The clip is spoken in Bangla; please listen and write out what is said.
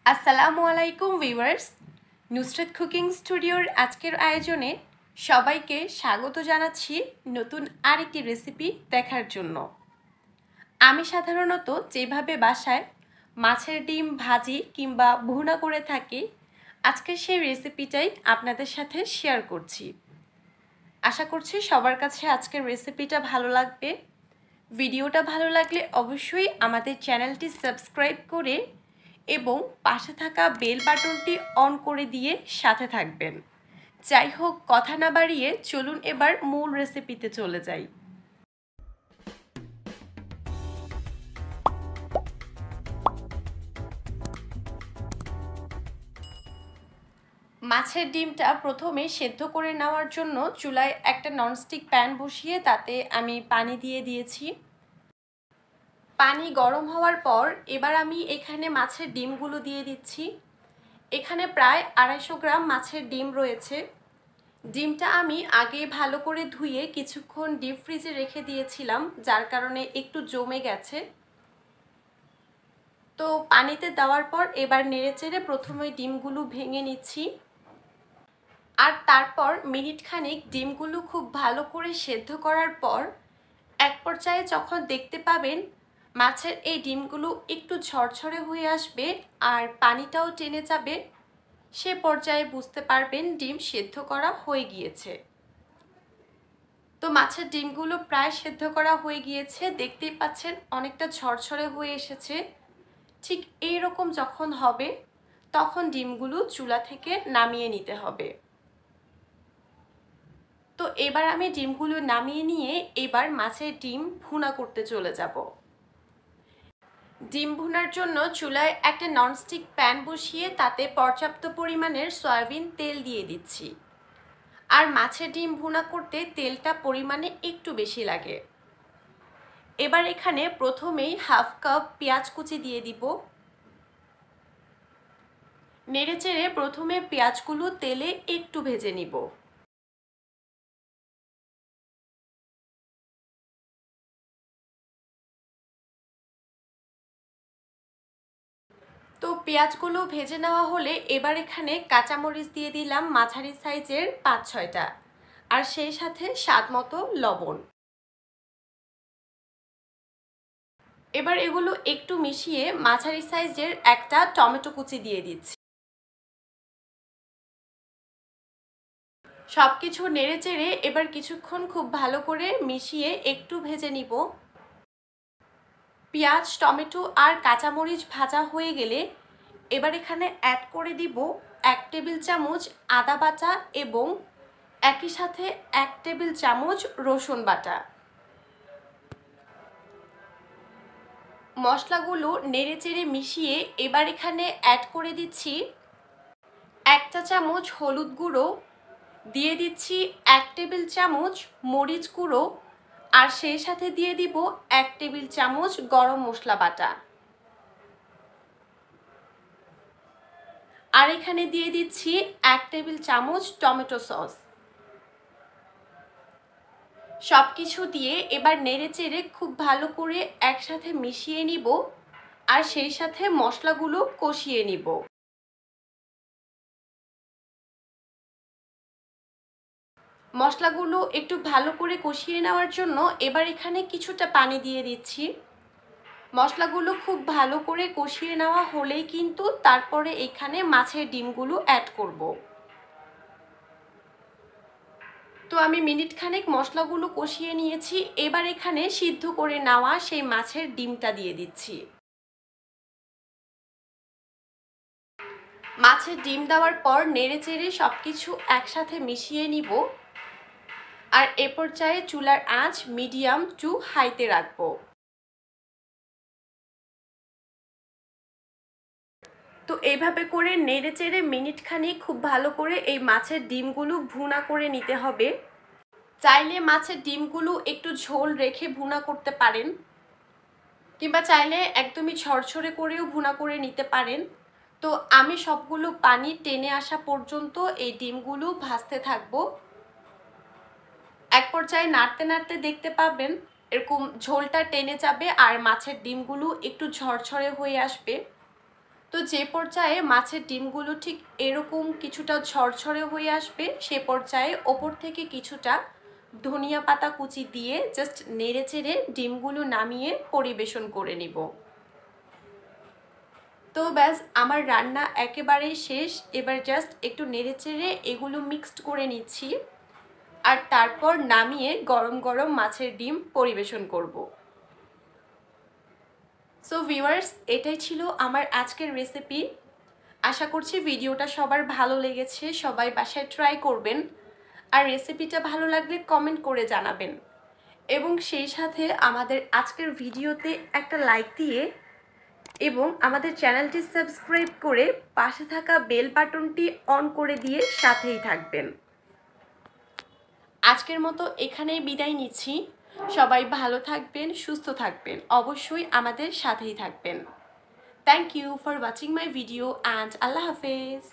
আসসালামু আলাইকুম ভিউয়ার্স, নুসরাত কুকিং স্টুডিওর আজকের আয়োজনে সবাইকে স্বাগত জানাচ্ছি নতুন আরেকটি রেসিপি দেখার জন্য। আমি সাধারণত যেভাবে বাসায় মাছের ডিম ভাজি কিংবা ভুনা করে থাকি, আজকের সেই রেসিপিটাই আপনাদের সাথে শেয়ার করছি। আশা করছি সবার কাছে আজকের রেসিপিটা ভালো লাগবে। ভিডিওটা ভালো লাগলে অবশ্যই আমাদের চ্যানেলটি সাবস্ক্রাইব করে এবং পাশে থাকা বেল বাটনটি অন করে দিয়ে সাথে থাকবেন। যাই হোক, কথা না বাড়িয়ে চলুন এবার মূল রেসিপিতে চলে যাই। মাছের ডিমটা প্রথমে সেদ্ধ করে নেওয়ার জন্য চুলায় একটা ননস্টিক প্যান বসিয়ে তাতে আমি পানি দিয়ে দিয়েছি। পানি গরম হওয়ার পর এবার আমি এখানে মাছের ডিমগুলো দিয়ে দিচ্ছি। এখানে প্রায় 250 গ্রাম মাছের ডিম রয়েছে। ডিমটা আমি আগে ভালো করে ধুয়ে কিছুক্ষণ ডিপ ফ্রিজে রেখে দিয়েছিলাম, যার কারণে একটু জমে গেছে। তো পানিতে দেওয়ার পর এবার নেড়েচেড়ে প্রথমে ডিমগুলো ভেঙে নিচ্ছি, আর তারপর মিনিট খানেক ডিমগুলো খুব ভালো করে সেদ্ধ করার পর এক পর্যায়ে যখন দেখতে পাবেন মাছের এই ডিমগুলো একটু ঝরঝরে হয়ে আসবে আর পানিটাও টেনে যাবে, সে পর্যায়ে বুঝতে পারবেন ডিম সেদ্ধ করা হয়ে গিয়েছে। তো মাছের ডিমগুলো প্রায় সেদ্ধ করা হয়ে গিয়েছে, দেখতেই পাচ্ছেন অনেকটা ঝরঝরে হয়ে এসেছে। ঠিক এই রকম যখন হবে তখন ডিমগুলো চুলা থেকে নামিয়ে নিতে হবে। তো এবার আমি ডিমগুলো নামিয়ে নিয়ে এবার মাছের ডিম ভুনা করতে চলে যাব। ডিম ভুনার জন্য চুলায় একটা ননস্টিক প্যান বসিয়ে তাতে পর্যাপ্ত পরিমাণের সয়াবিন তেল দিয়ে দিচ্ছি। আর মাছের ডিম ভুনা করতে তেলটা পরিমাণে একটু বেশি লাগে। এবার এখানে প্রথমেই হাফ কাপ পেঁয়াজ কুচি দিয়ে দিব। নেড়েচেড়ে প্রথমে পেঁয়াজগুলো তেলে একটু ভেজে নিব। তো পেঁয়াজগুলো ভেজে নেওয়া হলে এবার এখানে কাঁচামরিচ দিয়ে দিলাম মাঝারি সাইজের 5-6টা, আর সেই সাথে স্বাদ মতো লবণ। এবার এগুলো একটু মিশিয়ে মাঝারি সাইজের একটা টমেটো কুচি দিয়ে দিচ্ছি। সবকিছু নেড়েচেড়ে এবার কিছুক্ষণ খুব ভালো করে মিশিয়ে একটু ভেজে নিব। পেঁয়াজ, টমেটো আর কাঁচামরিচ ভাজা হয়ে গেলে এবার এখানে অ্যাড করে দিব 1 টেবিল চামচ আদা বাটা এবং একই সাথে 1 টেবিল চামচ রসুন বাটা। মশলাগুলো নেড়েচেড়ে মিশিয়ে এবার এখানে অ্যাড করে দিচ্ছি 1 চা চামচ হলুদ গুঁড়ো, দিয়ে দিচ্ছি 1 টেবিল চামচ মরিচ গুঁড়ো, আর সেই সাথে দিয়ে দিব 1 টেবিল চামচ গরম মশলা বাটা। আর এখানে দিয়ে দিচ্ছি 1 টেবিল চামচ টমেটো সস। সবকিছু দিয়ে এবার নেড়েচেড়ে খুব ভালো করে একসাথে মিশিয়ে নিব, আর সেই সাথে মশলাগুলো কষিয়ে নিব। মশলাগুলো একটু ভালো করে কষিয়ে নেওয়ার জন্য এবার এখানে কিছুটা পানি দিয়ে দিচ্ছি। মশলাগুলো খুব ভালো করে কষিয়ে নেওয়া হলেই কিন্তু তারপরে এখানে মাছের ডিমগুলো অ্যাড করব। তো আমি মিনিট খানেক মশলাগুলো কষিয়ে নিয়েছি। এবার এখানে সিদ্ধ করে নেওয়া সেই মাছের ডিমটা দিয়ে দিচ্ছি। মাছের ডিম দেওয়ার পর নেড়েচেড়ে সবকিছু একসাথে মিশিয়ে নিব, আর এ পর্যায়ে চুলার আঁচ মিডিয়াম টু হাইতে রাখবো। তো এইভাবে করে নেড়েচেড়ে মিনিট খানেক খুব ভালো করে এই মাছের ডিমগুলো ভুনা করে নিতে হবে। চাইলে মাছের ডিমগুলো একটু ঝোল রেখে ভুনা করতে পারেন, কিংবা চাইলে একদমই ঝরঝরে করেও ভুনা করে নিতে পারেন। তো আমি সবগুলো পানি টেনে আসা পর্যন্ত এই ডিমগুলো ভাজতে থাকবো। এক পর্যায়ে নাড়তে নাড়তে দেখতে পাবেন এরকম ঝোলটা টেনে যাবে আর মাছের ডিমগুলো একটু ঝরঝরে হয়ে আসবে। তো যে পর্যায়ে মাছের ডিমগুলো ঠিক এরকম কিছুটা ঝরঝরে হয়ে আসবে, সে পর্যায়ে ওপর থেকে কিছুটা ধনিয়া পাতা কুচি দিয়ে জাস্ট নেড়েচেড়ে ডিমগুলো নামিয়ে পরিবেশন করে নিব। তো ব্যাস আমার রান্না একেবারেই শেষ। এবার জাস্ট একটু নেড়েচেড়ে এগুলো মিক্সড করে নিচ্ছি, আর তারপর নামিয়ে গরম গরম মাছের ডিম পরিবেশন করব। সো ভিউয়ার্স, এটাই ছিল আমার আজকের রেসিপি। আশা করছি ভিডিওটা সবার ভালো লেগেছে, সবাই বাসায় ট্রাই করবেন, আর রেসিপিটা ভালো লাগলে কমেন্ট করে জানাবেন, এবং সেই সাথে আমাদের আজকের ভিডিওতে একটা লাইক দিয়ে এবং আমাদের চ্যানেলটি সাবস্ক্রাইব করে পাশে থাকা বেল বাটনটি অন করে দিয়ে সাথেই থাকবেন। আজকের মতো এখানেই বিদায় নিচ্ছি। সবাই ভালো থাকবেন, সুস্থ থাকবেন, অবশ্যই আমাদের সাথেই থাকবেন। Thank you for watching my video and আল্লাহ হাফেজ।